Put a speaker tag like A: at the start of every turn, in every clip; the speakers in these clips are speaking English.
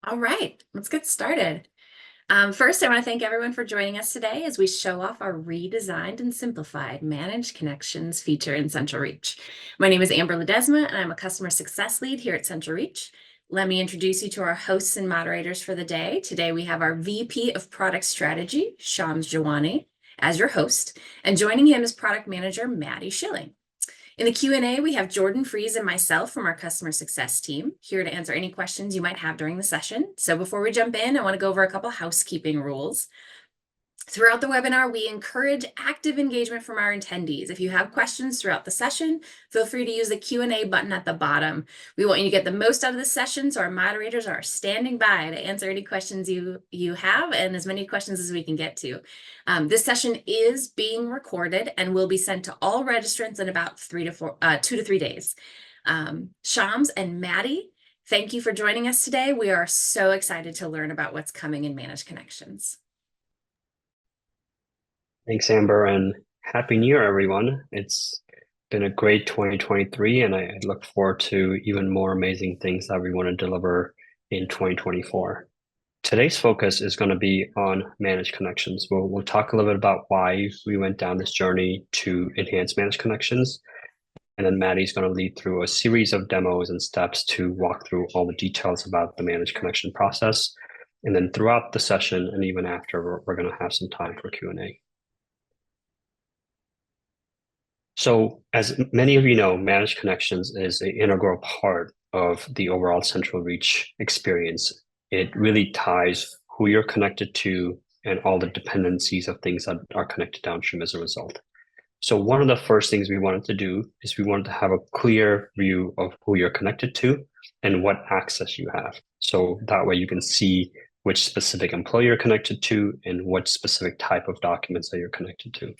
A: All right, let's get started. First, I want to thank everyone for joining us today as we show off our redesigned and simplified managed connections feature in CentralReach. My name is Amber Ledesma, and I'm a customer success lead here at CentralReach. Let me introduce you to our hosts and moderators for the day. Today, we have our VP of Product Strategy, Shams Jawani, as your host, and joining him is Product Manager Matthew Schilling. In the Q&A, we have Jordan Fries and myself from our customer success team here to answer any questions you might have during the session. So before we jump in, I want to go over a couple housekeeping rules. Throughout the webinar, we encourage active engagement from our attendees. If you have questions throughout the session, feel free to use the Q&A button at the bottom. We want you to get the most out of this session, so our moderators are standing by to answer any questions you have and as many questions as we can get to. This session is being recorded and will be sent to all registrants in about 2 to 3 days. Shams and Maddie, thank you for joining us today. We are so excited to learn about what's coming in Managed Connections.
B: Thanks, Amber, and Happy New Year, everyone. It's been a great 2023, and I look forward to even more amazing things that we want to deliver in 2024. Today's focus is going to be on managed connections. We'll talk a little bit about why we went down this journey to enhance managed connections, and then Maddie's going to lead through a series of demos and steps to walk through all the details about the managed connection process. And then throughout the session and even after, we're going to have some time for Q&A. So as many of you know, managed connections is an integral part of the overall CentralReach experience. It really ties who you're connected to and all the dependencies of things that are connected downstream as a result. So one of the first things we wanted to do is we wanted to have a clear view of who you're connected to and what access you have. So that way you can see which specific employee you're connected to and what specific type of documents that you're connected to.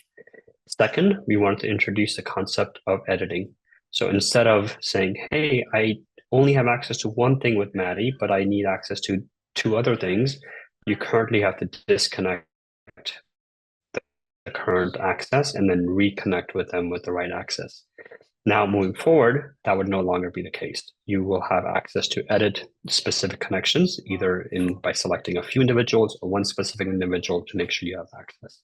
B: Second, we wanted to introduce the concept of editing. So instead of saying, hey, I only have access to one thing with Maddie, but I need access to two other things, you currently have to disconnect the current access and then reconnect with them with the right access. Now, moving forward, that would no longer be the case. You will have access to edit specific connections, either by selecting a few individuals or one specific individual to make sure you have access.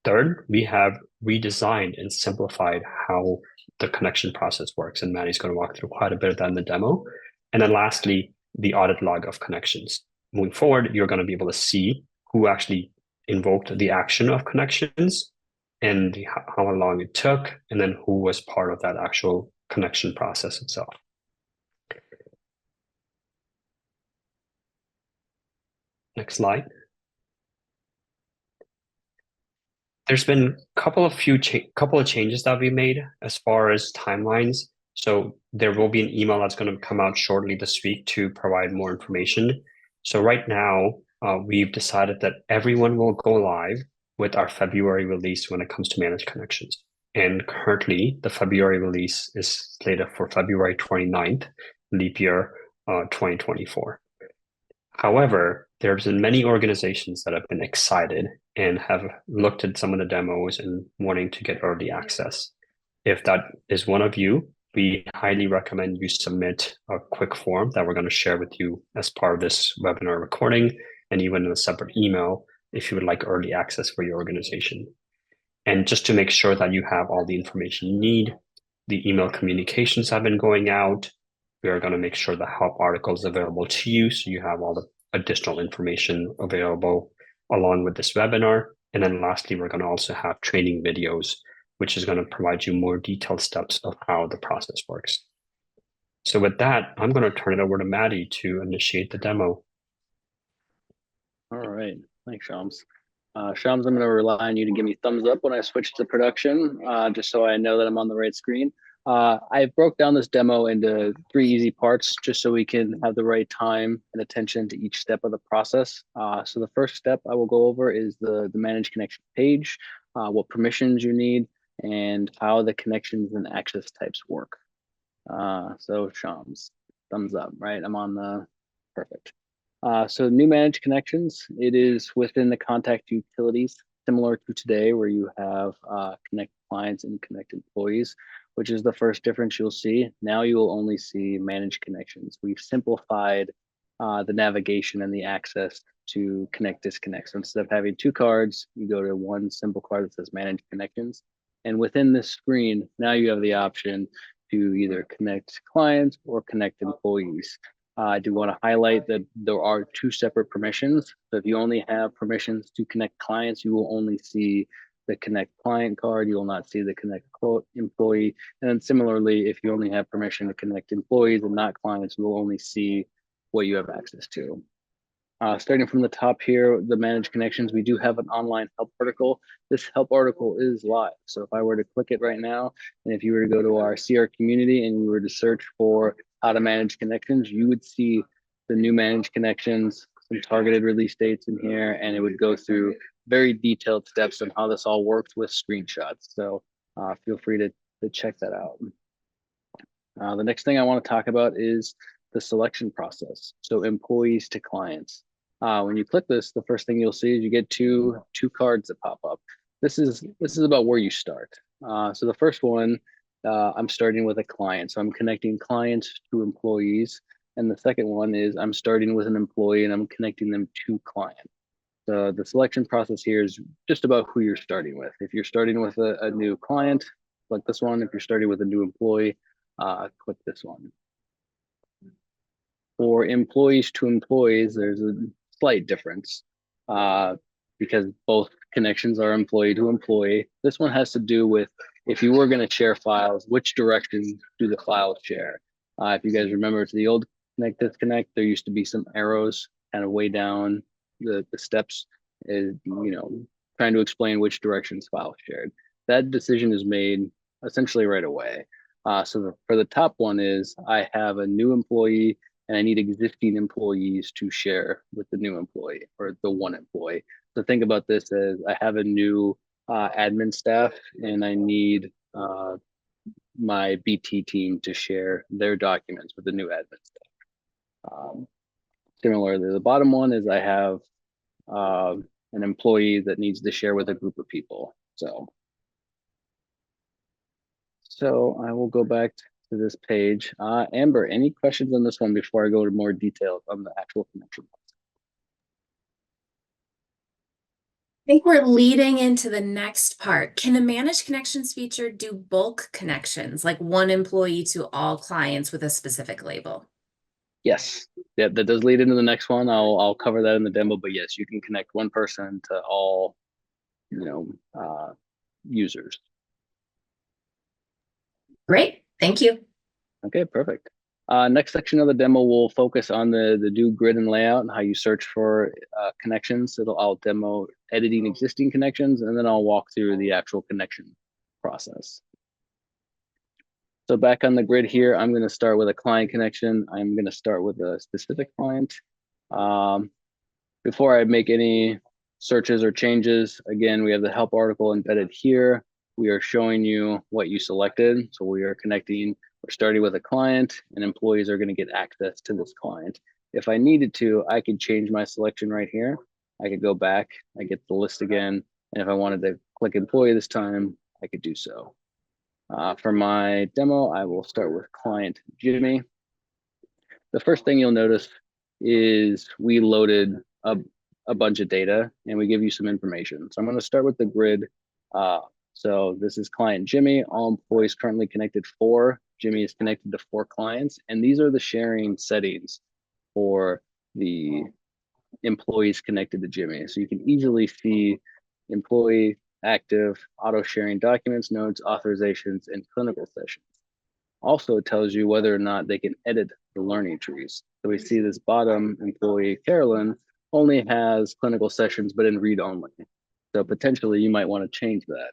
B: Third, we have redesigned and simplified how the connection process works, and Maddie's going to walk through quite a bit of that in the demo. And then lastly, the audit log of connections. Moving forward, you're going to be able to see who actually invoked the action of connections and how long it took, and then who was part of that actual connection process itself. Next slide. There's been a couple of changes that we made as far as timelines. So there will be an email that's going to come out shortly this week to provide more information. So right now, we've decided that everyone will go live with our February release when it comes to managed connections. And currently, the February release is slated for February 29th, leap year 2024. However, there's been many organizations that have been excited and have looked at some of the demos and wanting to get early access. If that is one of you, we highly recommend you submit a quick form that we're going to share with you as part of this webinar recording and even in a separate email if you would like early access for your organization. And just to make sure that you have all the information you need, the email communications have been going out. We are going to make sure the help article is available to you so you have all the additional information available along with this webinar. And then lastly, we're going to also have training videos, which is going to provide you more detailed steps of how the process works. So with that, I'm going to turn it over to Maddie to initiate the demo.
C: All right, thanks, Shams. Shams, I'm going to rely on you to give me thumbs up when I switch to production, just so I know that I'm on the right screen. I broke down this demo into 3 easy parts just so we can have the right time and attention to each step of the process. So the first step I will go over is the manage connection page, what permissions you need, and how the connections and access types work. So Shams, thumbs up, right? I'm on the perfect. So new managed connections, it is within the contact utilities, similar to today where you have connect clients and connect employees, which is the first difference you'll see. Now you will only see managed connections. We've simplified the navigation and the access to connect, disconnect. So instead of having two cards, you go to one simple card that says manage connections. And within this screen, now you have the option to either connect clients or connect employees. I do want to highlight that there are two separate permissions. So if you only have permissions to connect clients, you will only see the connect client card. You will not see the connect employee. And then similarly, if you only have permission to connect employees and not clients, you will only see what you have access to. Starting from the top here, the managed connections, we do have an online help article. This help article is live. So if I were to click it right now, and if you were to go to our CR community and you were to search for how to manage connections, you would see the new managed connections, some targeted release dates in here, and it would go through very detailed steps on how this all works with screenshots. So feel free to check that out. The next thing I want to talk about is the selection process. So employees to clients. When you click this, the first thing you'll see is you get two cards that pop up. This is about where you start. So the first one, I'm starting with a client. So I'm connecting clients to employees. And the second one is I'm starting with an employee and I'm connecting them to client. So the selection process here is just about who you're starting with. If you're starting with a new client, click this one. If you're starting with a new employee, click this one. For employees to employees, there's a slight difference because both connections are employee to employee. This one has to do with if you were going to share files, which direction do the files share? If you guys remember, to the old connect disconnect, there used to be some arrows kind of way down the steps, trying to explain which directions files shared. That decision is made essentially right away. So for the top one is I have a new employee and I need existing employees to share with the new employee or the one employee. So think about this as I have a new admin staff and I need my BT team to share their documents with the new admin staff. Similarly, the bottom one is I have an employee that needs to share with a group of people. So I will go back to this page. Amber, any questions on this one before I go to more details on the actual connection?
A: I think we're leading into the next part. Can the managed connections feature do bulk connections, like one employee to all clients with a specific label?
C: Yes, yeah, that does lead into the next one. I'll cover that in the demo, but yes, you can connect one person to all, users.
A: Great, thank you.
C: Okay, perfect. Next section of the demo will focus on the new grid and layout and how you search for connections. I'll demo editing existing connections, and then I'll walk through the actual connection process. So back on the grid here, I'm going to start with a client connection. I'm going to start with a specific client. Before I make any searches or changes, again, we have the help article embedded here. We are showing you what you selected. So we are connecting, we're starting with a client and employees are going to get access to this client. If I needed to, I could change my selection right here. I could go back, I get the list again. And if I wanted to click employee this time, I could do so. For my demo, I will start with client Jimmy. The first thing you'll notice is we loaded a bunch of data and we give you some information. So I'm going to start with the grid. So this is client Jimmy, all employees currently connected 4. Jimmy is connected to 4 clients. And these are the sharing settings for the employees connected to Jimmy. So you can easily see employee, active, auto sharing documents, notes, authorizations, and clinical sessions. Also, it tells you whether or not they can edit the learning trees. So we see this bottom employee, Carolyn, only has clinical sessions, but in read only. So potentially you might want to change that.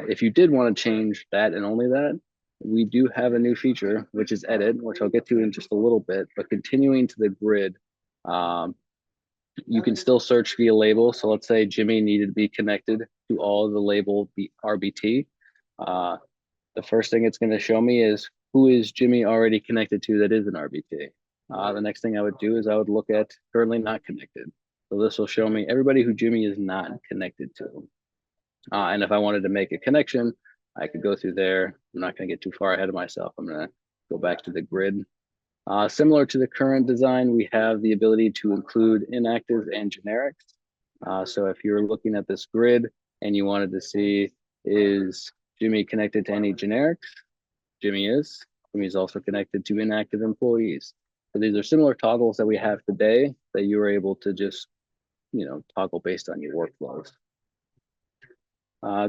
C: If you did want to change that and only that, we do have a new feature, which is edit, which I'll get to in just a little bit, but continuing to the grid, you can still search via label. So let's say Jimmy needed to be connected to all the label RBT. The first thing it's going to show me is who is Jimmy already connected to that is an RBT. The next thing I would do is I would look at currently not connected. So this will show me everybody who Jimmy is not connected to. And if I wanted to make a connection, I could go through there. I'm not going to get too far ahead of myself. I'm going to go back to the grid. Similar to the current design, we have the ability to include inactive and generics. So if you're looking at this grid and you wanted to see, is Jimmy connected to any generics? Jimmy is. Jimmy is also connected to inactive employees. So these are similar toggles that we have today that you are able to just, toggle based on your workflows.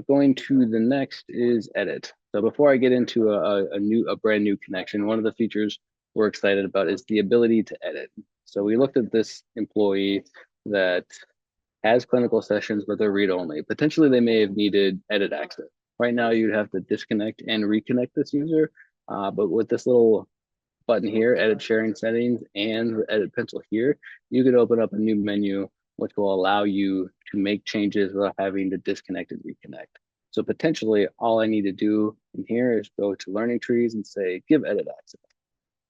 C: Going to the next is edit. So before I get into a brand new connection, one of the features we're excited about is the ability to edit. So we looked at this employee that has clinical sessions, but they're read-only. Potentially they may have needed edit access. Right now you'd have to disconnect and reconnect this user, but with this little button here, edit sharing settings and the edit pencil here, you could open up a new menu which will allow you to make changes without having to disconnect and reconnect. So potentially all I need to do in here is go to learning trees and say, give edit access.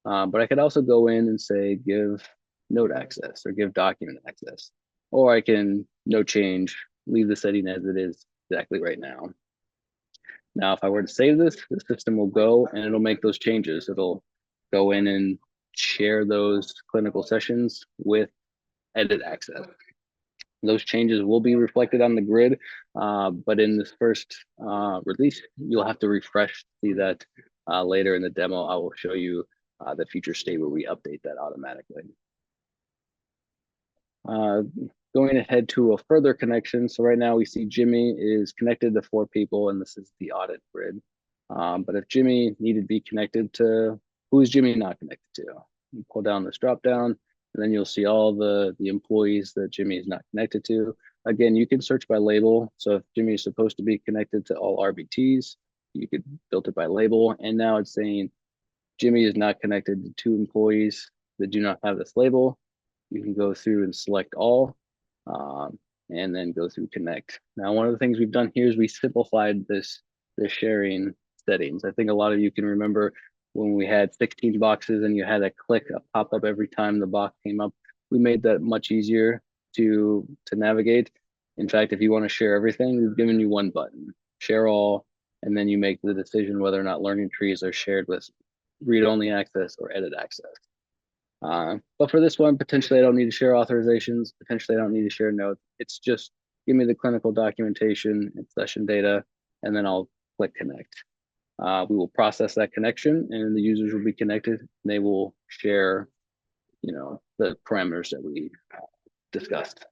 C: But I could also go in and say, give note access or give document access, or I can no change, leave the setting as it is exactly right now. Now, if I were to save this, the system will go and it'll make those changes. It'll go in and share those clinical sessions with edit access. Those changes will be reflected on the grid, but in this first release, you'll have to refresh to see that later in the demo. I will show you the future state where we update that automatically. Going ahead to a further connection. So right now we see Jimmy is connected to 4 people, and this is the audit grid. But if Jimmy needed to be connected to, who is Jimmy not connected to? You pull down this drop down, and then you'll see all the employees that Jimmy is not connected to. Again, you can search by label. So if Jimmy is supposed to be connected to all RBTs, you could filter by label. And now it's saying Jimmy is not connected to 2 employees that do not have this label. You can go through and select all, and then go through connect. Now, one of the things we've done here is we simplified the sharing settings. I think a lot of you can remember when we had 16 boxes and you had to click a pop-up every time the box came up. We made that much easier to navigate. In fact, if you want to share everything, we've given you one button, share all, and then you make the decision whether or not learning trees are shared with read-only access or edit access. But for this one, potentially I don't need to share authorizations. Potentially I don't need to share notes. It's just give me the clinical documentation and session data, and then I'll click connect. We will process that connection, and the users will be connected. And they will share, the parameters that we discussed.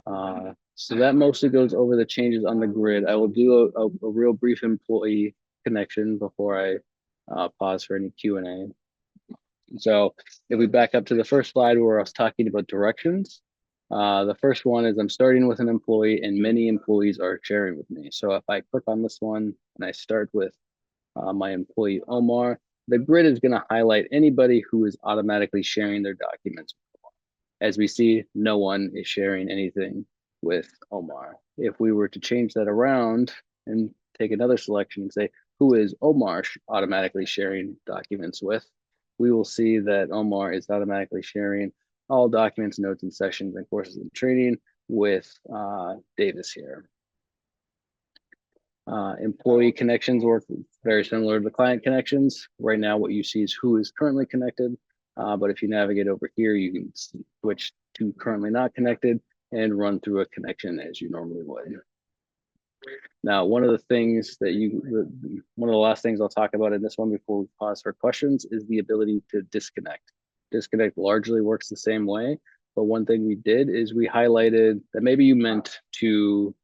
C: So that mostly goes over the changes on the grid. I will do a real brief employee connection before I pause for any Q&A. So if we back up to the first slide where I was talking about directions, the first one is I'm starting with an employee and many employees are sharing with me. So if I click on this one and I start with my employee Omar, the grid is going to highlight anybody who is automatically sharing their documents. As we see, no one is sharing anything with Omar. If we were to change that around and take another selection and say, who is Omar automatically sharing documents with, we will see that Omar is automatically sharing all documents, notes, and sessions and courses and training with Davis here. Employee connections work very similar to the client connections. Right now, what you see is who is currently connected. But if you navigate over here, you can switch to currently not connected and run through a connection as you normally would. Now, one of the last things I'll talk about in this one before we pause for questions is the ability to disconnect. Disconnect largely works the same way, but one thing we did is we highlighted that maybe you meant to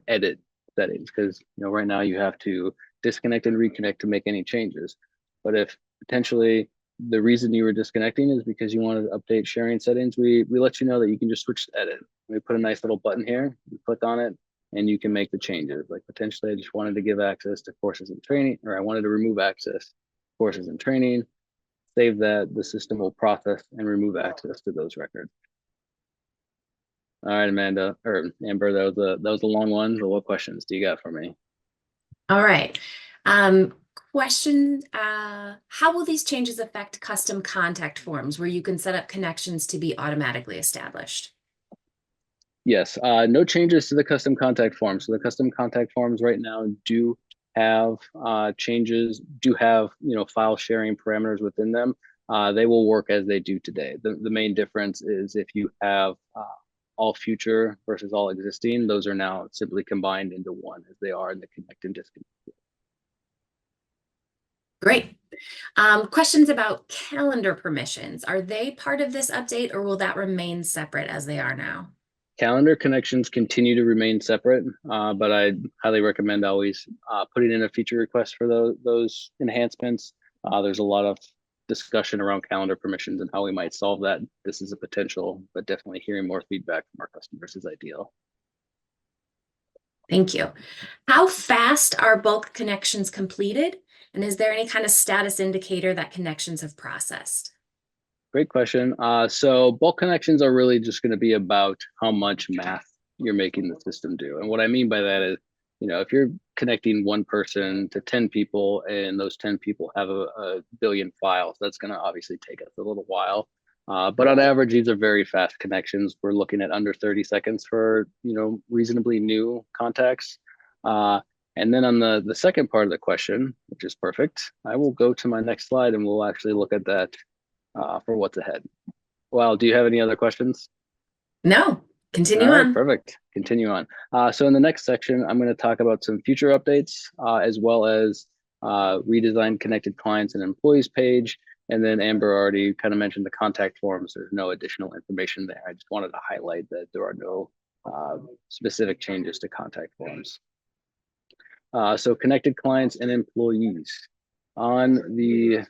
C: edit settings because right now you have to disconnect and reconnect to make any changes. But if potentially the reason you were disconnecting is because you wanted to update sharing settings, we let you know that you can just switch to edit. We put a nice little button here, you click on it, and you can make the changes. Like potentially I just wanted to give access to courses and training, or I wanted to remove access to courses and training. Save that, the system will process and remove access to those records. All right, Amber, that was a long one, but what questions do you got for me?
A: All right. Question, how will these changes affect custom contact forms where you can set up connections to be automatically established?
C: Yes, no changes to the custom contact forms. So the custom contact forms right now do have changes, do have file sharing parameters within them, they will work as they do today. The main difference is if you have all future versus all existing, those are now simply combined into one as they are in the connect and disconnect.
A: Great. Questions about calendar permissions. Are they part of this update, or will that remain separate as they are now?
C: Calendar connections continue to remain separate, but I highly recommend always putting in a feature request for those enhancements. There's a lot of discussion around calendar permissions and how we might solve that. This is a potential, but definitely hearing more feedback from our customers is ideal.
A: Thank you. How fast are bulk connections completed? And is there any kind of status indicator that connections have processed?
C: Great question. So bulk connections are really just going to be about how much math you're making the system do. And what I mean by that is, if you're connecting one person to 10 people and those 10 people have a billion files, that's going to obviously take us a little while. But on average, these are very fast connections. We're looking at under 30 seconds for, reasonably new contacts. And then on the second part of the question, which is perfect, I will go to my next slide and we'll actually look at that for what's ahead. Well, do you have any other questions?
A: No, continue
C: All right,
A: on.
C: perfect. Continue on. So in the next section, I'm going to talk about some future updates as well as redesigned connected clients and employees page. And then Amber already kind of mentioned the contact forms. There's no additional information there. I just wanted to highlight that there are no specific changes to contact forms. So connected clients and employees. On the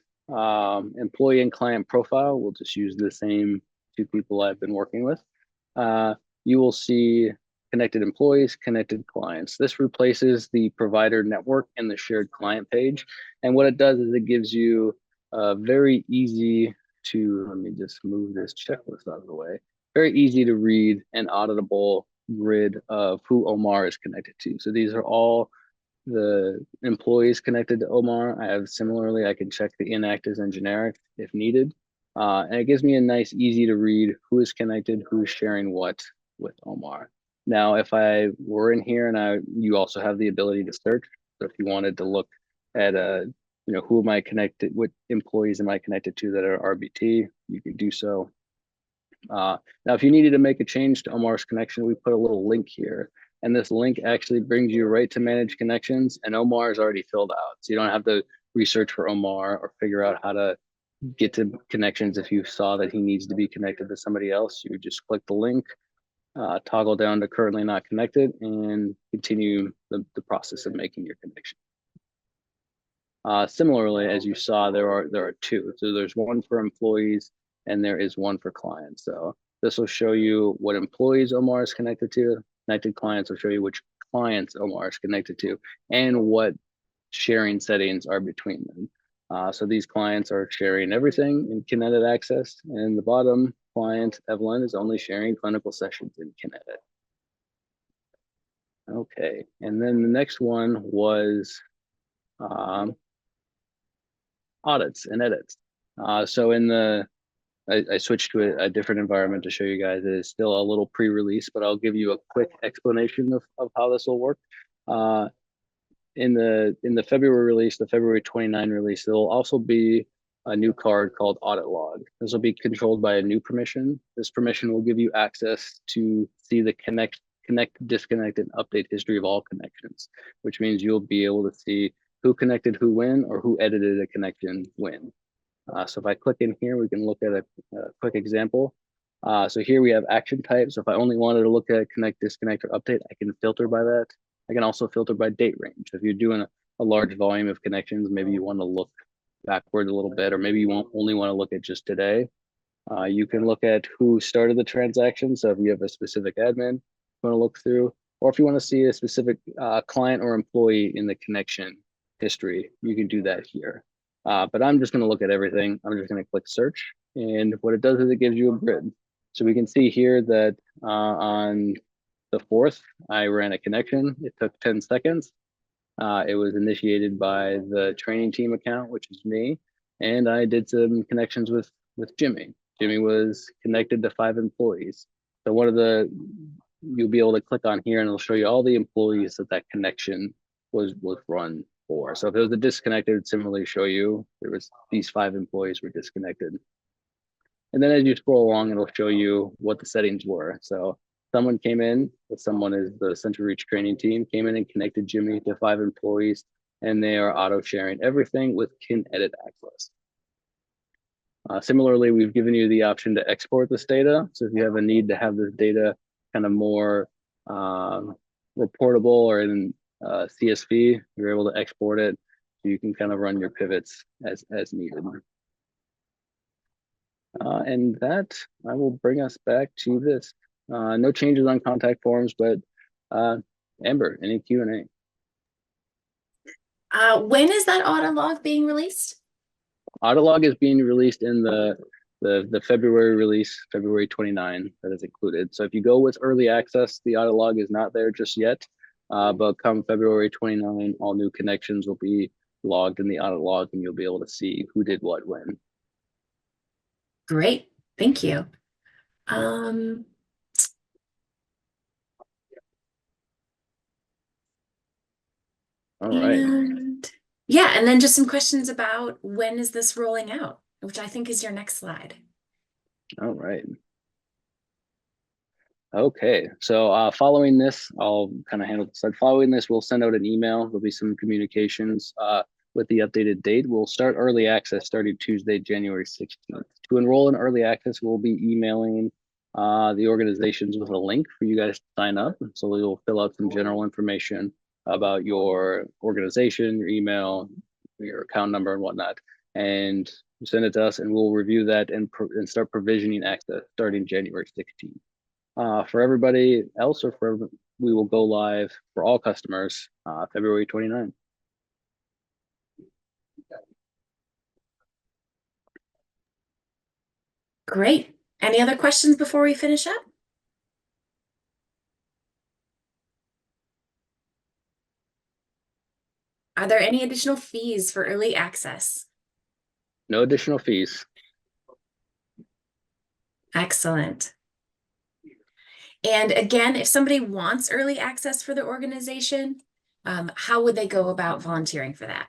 C: employee and client profile, we'll just use the same two people I've been working with. You will see connected employees, connected clients. This replaces the provider network and the shared client page. And what it does is it gives you very easy to, let me just move this checklist out of the way, very easy to read and auditable grid of who Omar is connected to. So these are all the employees connected to Omar. I can check the inactives and generic if needed. And it gives me a nice, easy to read who is connected, who's sharing what with Omar. Now, if I were in here and you also have the ability to search. So if you wanted to look at who am I connected, what employees am I connected to that are RBT, you can do so. Now, if you needed to make a change to Omar's connection, we put a little link here. And this link actually brings you right to manage connections, and Omar is already filled out. So you don't have to research for Omar or figure out how to get to connections. If you saw that he needs to be connected to somebody else, you would just click the link, toggle down to currently not connected, and continue the process of making your connection. Similarly, as you saw, there are two. So there's one for employees and there is one for clients. So this will show you what employees Omar is connected to. Connected clients will show you which clients Omar is connected to and what sharing settings are between them. So these clients are sharing everything in Kinetic Access, and the bottom client, Evelyn, is only sharing clinical sessions in Kinetic. Okay, and then the next one was audits and edits. So in I switched to a different environment to show you guys. It is still a little pre-release, but I'll give you a quick explanation of how this will work. In the February release, the February 29 release, there will also be a new card called Audit Log. This will be controlled by a new permission. This permission will give you access to see the connect, disconnect, and update history of all connections, which means you'll be able to see who connected who when, or who edited a connection when. So if I click in here, we can look at a quick example. So here we have action types. So if I only wanted to look at connect, disconnect, or update, I can filter by that. I can also filter by date range. If you're doing a large volume of connections, maybe you want to look backward a little bit, or maybe you only want to look at just today. You can look at who started the transaction. So if you have a specific admin you want to look through, or if you want to see a specific client or employee in the connection history, you can do that here. But I'm just going to look at everything. I'm just going to click search. And what it does is it gives you a grid. So we can see here that on the 4th, I ran a connection. It took 10 seconds. It was initiated by the training team account, which is me. And I did some connections with Jimmy. Jimmy was connected to 5 employees. So you'll be able to click on here and it'll show you all the employees that connection was run 4. So if it was a disconnected, it'd similarly show you there was these 5 employees were disconnected. And then as you scroll along, it'll show you what the settings were. So someone came in, someone is the CentralReach training team, came in and connected Jimmy to 5 employees, and they are auto sharing everything with kin edit access. Similarly, we've given you the option to export this data. So if you have a need to have this data kind of more reportable or in CSV, you're able to export it. So you can kind of run your pivots as needed. And that I will bring us back to this. No changes on contact forms, but Amber, any Q&A?
A: When is that audit log being released?
C: Audit log is being released in the February release, February 29, that is included. So if you go with early access, the audit log is not there just yet, but come February 29, all new connections will be logged in the audit log and you'll be able to see who did what when.
A: Great, thank you. All
C: right.
A: Yeah, and then just some questions about when is this rolling out, which I think is your next slide.
C: All right. Okay, so following this, I'll kind of handle the slide. Following this, we'll send out an email. There'll be some communications with the updated date. We'll start early access starting Tuesday, January 16th. To enroll in early access, we'll be emailing the organizations with a link for you guys to sign up. So you'll fill out some general information about your organization, your email, your account number and whatnot, and send it to us and we'll review that and start provisioning access starting January 16th. For everybody else we will go live for all customers February 29th.
A: Great. Any other questions before we finish up? Are there any additional fees for early access?
C: No additional fees.
A: Excellent. And again, if somebody wants early access for their organization, how would they go about volunteering for that?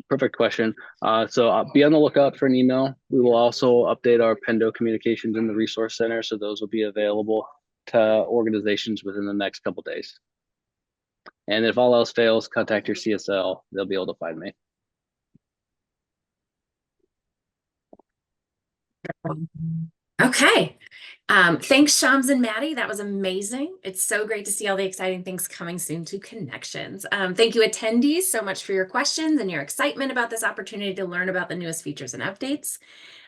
C: Perfect question. So be on the lookout for an email. We will also update our Pendo communications in the resource center. So those will be available to organizations within the next couple days. And if all else fails, contact your CSL. They'll be able to find me.
A: Okay. Thanks, Shams and Maddie. That was amazing. It's so great to see all the exciting things coming soon to Connections. Thank you, attendees, so much for your questions and your excitement about this opportunity to learn about the newest features and updates.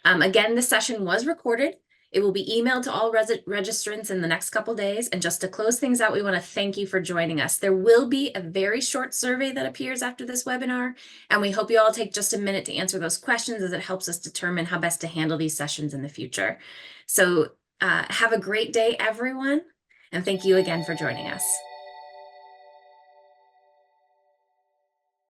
A: Again, this session was recorded. It will be emailed to all registrants in the next couple days. And just to close things out, we want to thank you for joining us. There will be a very short survey that appears after this webinar, and we hope you all take just a minute to answer those questions as it helps us determine how best to handle these sessions in the future. So have a great day, everyone, and thank you again for joining us.